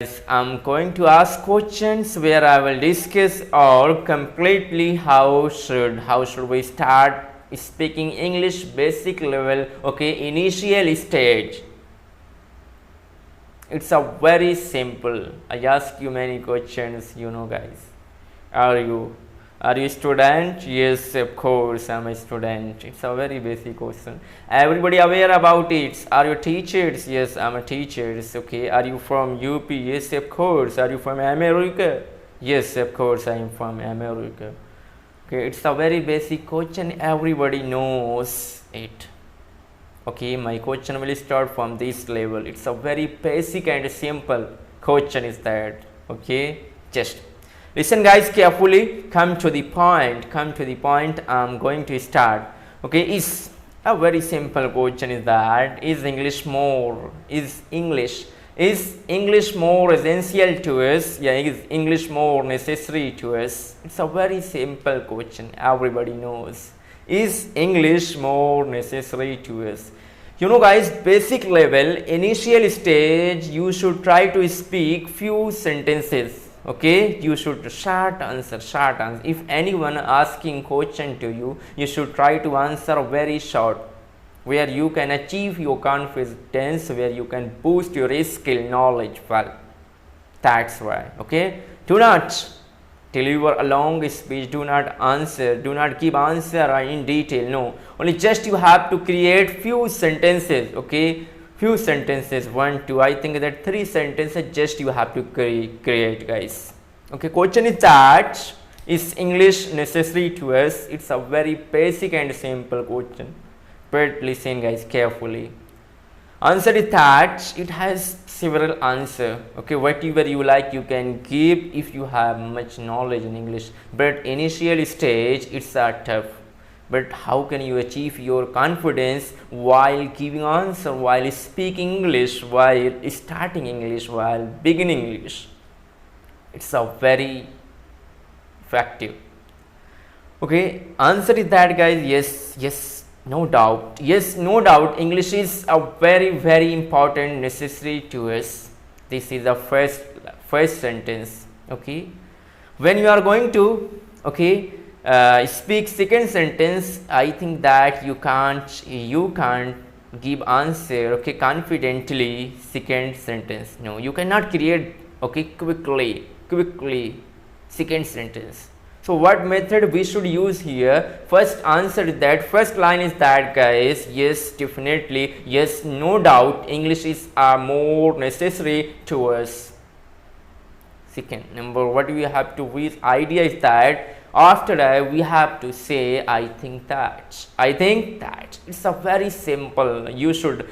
Yes, I'm going to ask questions where I will discuss or completely how should we start speaking English basic level, okay, initial stage. It's a very simple. I ask you many questions, guys. Are you are you a student? Yes, of course, I'm a student. It's a very basic question. Everybody aware about it? Are you teachers? Yes, I'm a teacher. Okay. Are you from UP? Yes, of course. Are you from America? Yes, of course, I am from America. Okay, it's a very basic question. Everybody knows it. Okay, my question will start from this level. It's a very basic and simple question is that. Okay, just listen guys carefully. Come to the point. I'm going to start. Okay, is a very simple question is that is English more essential to us? Yeah, is English more necessary to us? It's a very simple question. Everybody knows. Is English more necessary to us? Guys, basic level, initial stage, you should try to speak few sentences. Okay, you should short answer. If anyone asking question to you, you should try to answer very short, where you can achieve your confidence, where you can boost your skill knowledge. Well, that's why. Okay, do not deliver a long speech, do not give answer in detail. No, only just you have to create few sentences. Okay, few sentences, 1 2, I think that 3 sentences just you have to create, guys. Okay, question is that is English necessary to us? It's a very basic and simple question, but listen guys carefully. Answer is that it has several answer. Okay, whatever you like you can give if you have much knowledge in English, but initial stage it's a tough. But how can you achieve your confidence while giving answer, while speaking English, while starting English, while beginning English? It's a very effective. Okay, answer is that guys, yes, no doubt. Yes, no doubt. English is a very important necessary to us. This is the first sentence. Okay, when you are going to speak second sentence, I think that you can't give answer. Okay, confidently second sentence. No, you cannot create. Okay, quickly second sentence. So what method we should use here? First answer is that, first line is that guys, yes, definitely, yes, no doubt, English is more necessary to us. Second number, what we have to with idea is that after that we have to say I think that. It's a very simple. You should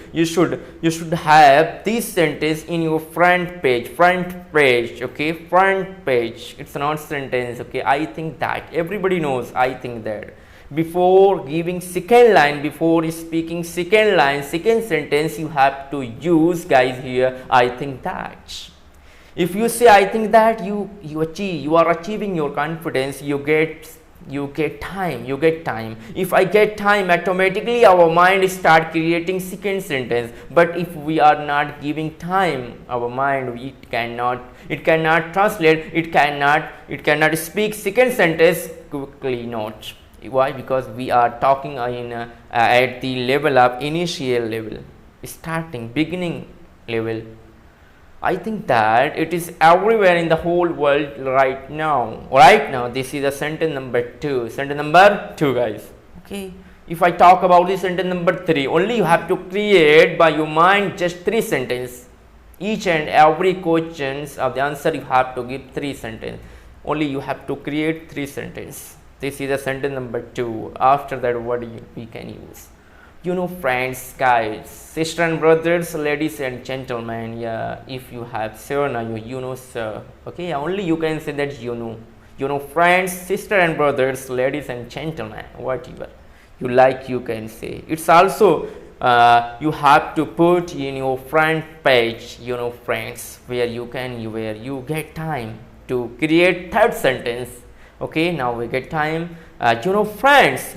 have this sentence in your front page. Okay, front page. It's not sentence. Okay, I think that. Everybody knows I think that. Before giving second line, before speaking second line, second sentence, you have to use guys here I think that. If you say I think that, you are achieving your confidence. You get time. If I get time, automatically our mind start creating second sentence. But if we are not giving time, our mind it cannot translate, it cannot speak second sentence quickly. Not why? Because we are talking in at the level of initial level, starting beginning level. I think that it is everywhere in the whole world right now. This is a sentence number 2. Sentence number 2, guys. Okay. If I talk about the sentence number 3, only you have to create by your mind just 3 sentences. Each and every questions of the answer you have to give 3 sentences. Only you have to create 3 sentences. This is a sentence number 2. After that, what we can use? Friends, guys, sister and brothers, ladies and gentlemen. Yeah, if you have sir now, sir. Okay, only you can say that friends, sister and brothers, ladies and gentlemen, whatever you like you can say. It's also you have to put in your front page, friends, where you get time to create third sentence. Okay, now we get time. Friends,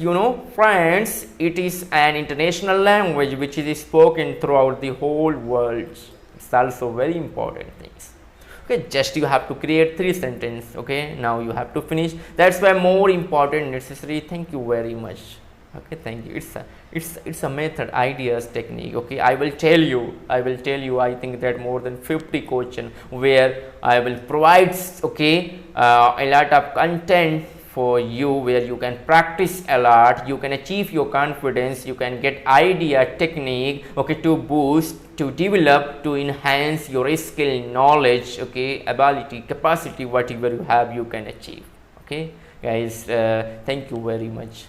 it is an international language which is spoken throughout the whole world. It's also very important things. Okay, just you have to create 3 sentences. Okay, now you have to finish. That's why more important necessary. Thank you very much. Okay, thank you. It's a method, ideas, technique. Okay, I will tell you, I think that more than 50 question where I will provide, okay, a lot of content for you, where you can practice a lot, you can achieve your confidence, you can get idea, technique, okay, to boost, to develop, to enhance your skill, knowledge, okay, ability, capacity, whatever you have, you can achieve. Okay guys, thank you very much.